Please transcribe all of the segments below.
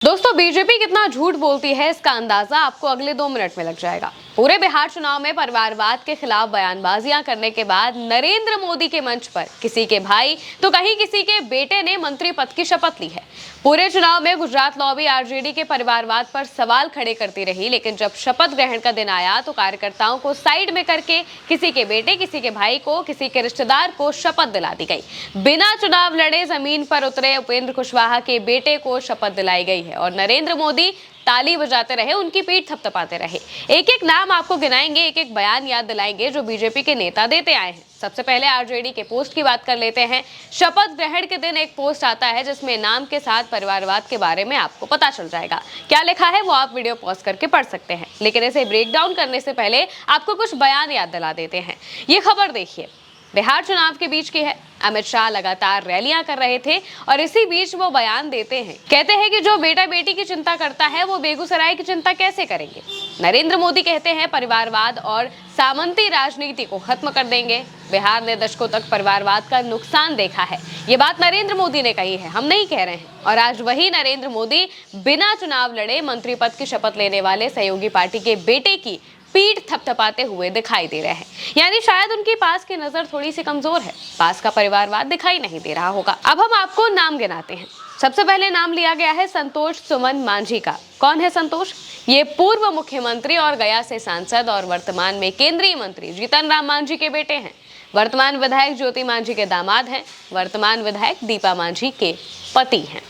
दोस्तों, बीजेपी कितना झूठ बोलती है इसका अंदाजा आपको अगले 2 मिनट में लग जाएगा। पूरे बिहार चुनाव में परिवारवाद के खिलाफ बयानबाजियां करने के बाद नरेंद्र मोदी के मंच पर किसी के भाई तो कहीं किसी के बेटे ने मंत्री पद की शपथ ली है। पूरे चुनाव में गुजरात लॉबी आरजेडी के परिवारवाद पर सवाल खड़े करती रही, लेकिन जब शपथ ग्रहण का दिन आया तो कार्यकर्ताओं को साइड में करके किसी के बेटे, किसी के भाई को, किसी के रिश्तेदार को शपथ दिला दी गई। बिना चुनाव लड़े जमीन पर उतरे उपेंद्र कुशवाहा के बेटे को शपथ दिलाई गई है और नरेंद्र मोदी ताली बजाते रहे, उनकी पीठ थपथपाते रहे। एक एक नाम आपको गिनाएंगे, एक एक बयान याद दिलाएंगे जो बीजेपी के नेता देते आए हैं। सबसे पहले आरजेडी के पोस्ट की बात कर लेते हैं। शपथ ग्रहण के दिन एक पोस्ट आता है जिसमें नाम के साथ परिवारवाद के बारे में आपको पता चल जाएगा। क्या लिखा है वो आप वीडियो पॉज करके पढ़ सकते हैं, लेकिन इसे ब्रेक डाउन करने से पहले आपको कुछ बयान याद दिला देते हैं। ये खबर देखिए, बिहार चुनाव के बीच की है। अमित शाह लगातार रैलियां कर रहे थे और इसी बीच वो बयान देते हैं, कहते हैं कि जो बेटा बेटी की चिंता करता है वो बेगूसराय की चिंता कैसे करेंगे। नरेंद्र मोदी कहते हैं परिवारवाद और सामंती राजनीति को खत्म कर देंगे। बिहार ने दशकों तक परिवारवाद का नुकसान देखा है। ये बात नरेंद्र मोदी ने कही है, हम नहीं कह रहे हैं। और आज वही नरेंद्र मोदी बिना चुनाव लड़े मंत्री पद की शपथ लेने वाले सहयोगी पार्टी के बेटे की पीठ थपथपाते हुए दिखाई दे रहे हैं। यानी शायद उनकी पास की नजर थोड़ी सी कमजोर है, पास का परिवारवाद दिखाई नहीं दे रहा होगा। अब हम आपको नाम गिनाते हैं। सबसे पहले नाम लिया गया है संतोष सुमन मांझी का। कौन है संतोष? ये पूर्व मुख्यमंत्री और गया से सांसद और वर्तमान में केंद्रीय मंत्री जीतन राम मांझी के बेटे हैं। वर्तमान विधायक ज्योति मांझी के दामाद हैं। वर्तमान विधायक दीपा मांझी के पति हैं।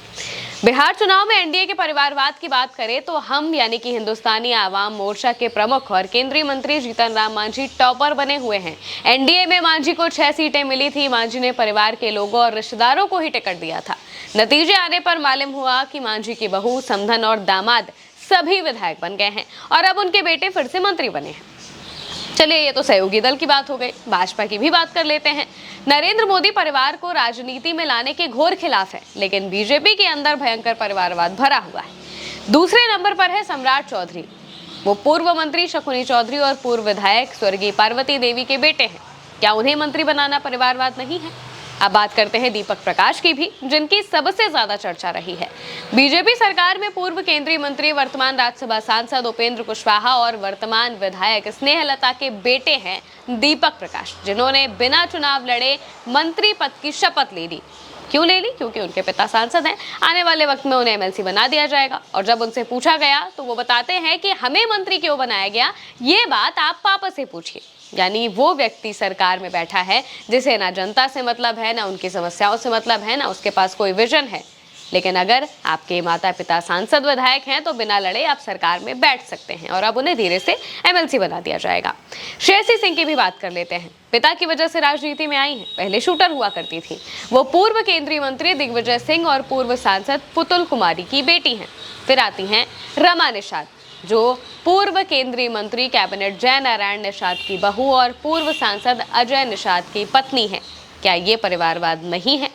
बिहार चुनाव में एनडीए के परिवारवाद की बात करें तो हम यानी कि हिंदुस्तानी आवाम मोर्चा के प्रमुख और केंद्रीय मंत्री जीतन राम मांझी टॉपर बने हुए हैं। एनडीए में मांझी को 6 सीटें मिली थी। मांझी ने परिवार के लोगों और रिश्तेदारों को ही टिकट दिया था। नतीजे आने पर मालूम हुआ कि मांझी की बहू, समधन और दामाद सभी विधायक बन गए हैं और अब उनके बेटे फिर से मंत्री बने हैं। चलिए, ये तो सहयोगी दल की बात हो गई। भाजपा की भी बात कर लेते हैं। नरेंद्र मोदी परिवार को राजनीति में लाने के घोर खिलाफ है, लेकिन बीजेपी के अंदर भयंकर परिवारवाद भरा हुआ है। दूसरे नंबर पर है सम्राट चौधरी। वो पूर्व मंत्री शकुनी चौधरी और पूर्व विधायक स्वर्गीय पार्वती देवी के बेटे हैं। क्या उन्हें मंत्री बनाना परिवारवाद नहीं है? अब बात करते हैं दीपक प्रकाश की भी, जिनकी सबसे ज्यादा चर्चा रही है। बीजेपी सरकार में पूर्व केंद्रीय मंत्री, वर्तमान राज्यसभा सांसद उपेंद्र कुशवाहा और वर्तमान विधायक स्नेहलता के बेटे हैं दीपक प्रकाश, जिन्होंने बिना चुनाव लड़े मंत्री पद की शपथ ले ली। क्यों ले ली? क्योंकि उनके पिता सांसद हैं। आने वाले वक्त में उन्हें एमएलसी बना दिया जाएगा। और जब उनसे पूछा गया तो वो बताते हैं कि हमें मंत्री क्यों बनाया गया, ये बात आप पापा से पूछिए। यानी वो व्यक्ति सरकार में बैठा है जिसे ना जनता से मतलब है, ना उनकी समस्याओं से मतलब है, ना उसके पास कोई विजन है। लेकिन अगर आपके माता पिता सांसद विधायक हैं तो बिना लड़े आप सरकार में बैठ सकते हैं और अब उन्हें धीरे से एमएलसी बना दिया जाएगा। श्रेयसी सिंह की भी बात कर लेते हैं। पिता की वजह से राजनीति में आई हैं। पहले शूटर हुआ करती थी। वो पूर्व केंद्रीय मंत्री दिग्विजय सिंह और पूर्व सांसद पुतुल कुमारी की बेटी हैं। फिर आती हैं रमा निषाद, जो पूर्व केंद्रीय मंत्री कैबिनेट जय नारायण निषाद की बहू और पूर्व सांसद अजय निषाद की पत्नी है। क्या ये परिवारवाद नहीं है?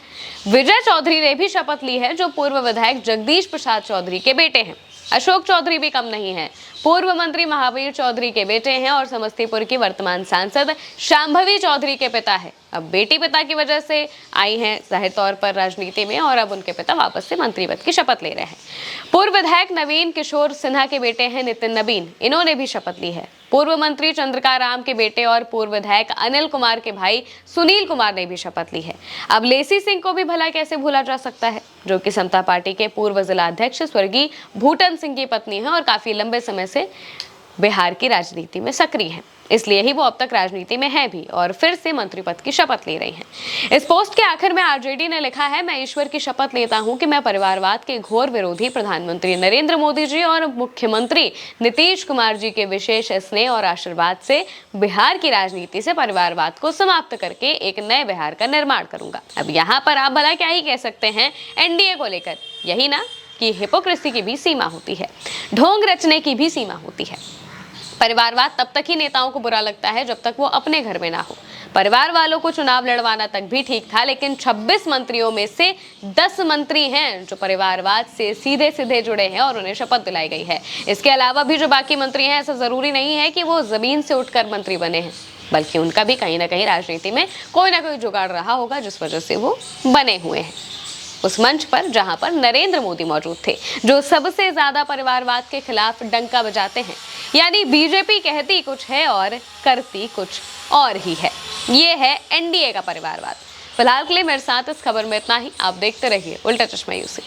विजय चौधरी ने भी शपथ ली है, जो पूर्व विधायक जगदीश प्रसाद चौधरी के बेटे हैं। अशोक चौधरी भी कम नहीं है, पूर्व मंत्री महावीर चौधरी के बेटे हैं और समस्तीपुर की वर्तमान सांसद शांभवी चौधरी के पिता है। अब बेटी पिता की वजह से आई हैं जाहिर तौर पर राजनीति में और अब उनके पिता वापस से मंत्री पद की शपथ ले रहे हैं। पूर्व विधायक नवीन किशोर सिन्हा के बेटे हैं नितिन नवीन, इन्होंने भी शपथ ली है। पूर्व मंत्री चंद्रिका राम के बेटे और पूर्व विधायक अनिल कुमार के भाई सुनील कुमार ने भी शपथ ली है। अब लेसी सिंह को भी भला कैसे भूला जा सकता है, जो कि समता पार्टी के पूर्व जिला अध्यक्ष स्वर्गीय भूटन सिंह की पत्नी है और काफी लंबे समय से बिहार की राजनीति में सक्रिय हैं। इसलिए ही वो अब तक राजनीति में है भी और फिर से मंत्री पद की शपथ ले रही हैं। इस पोस्ट के आखिर में आरजेडी ने लिखा है, मैं ईश्वर की शपथ लेता हूं कि मैं परिवारवाद के घोर विरोधी प्रधानमंत्री नरेंद्र मोदी जी और मुख्यमंत्री नीतीश कुमार जी के विशेष स्नेह और आशीर्वाद से बिहार की राजनीति से परिवारवाद को समाप्त करके एक नए बिहार का निर्माण करूंगा। अब यहाँ पर आप भला क्या ही कह सकते हैं एनडीए को लेकर? यही ना कि हिपोक्रेसी की भी सीमा होती है, ढोंग रचने की भी सीमा होती है। परिवारवाद तब तक ही नेताओं को बुरा लगता है जब तक वो अपने घर में ना हो। परिवार वालों को चुनाव लड़वाना तक भी ठीक था, लेकिन 26 मंत्रियों में से 10 मंत्री हैं जो परिवारवाद से सीधे सीधे जुड़े हैं और उन्हें शपथ दिलाई गई है। इसके अलावा भी जो बाकी मंत्री हैं, ऐसा जरूरी नहीं है कि वो जमीन से उठकर मंत्री बने हैं, बल्कि उनका भी कहीं ना कहीं राजनीति में कोई ना कोई जुगाड़ रहा होगा जिस वजह से वो बने हुए हैं। उस मंच पर जहां पर नरेंद्र मोदी मौजूद थे, जो सबसे ज्यादा परिवारवाद के खिलाफ डंका बजाते हैं। यानी बीजेपी कहती कुछ है और करती कुछ और ही है। ये है एनडीए का परिवारवाद। फिलहाल के लिए मेरे साथ इस खबर में इतना ही। आप देखते रहिए उल्टा चश्मा यूसी।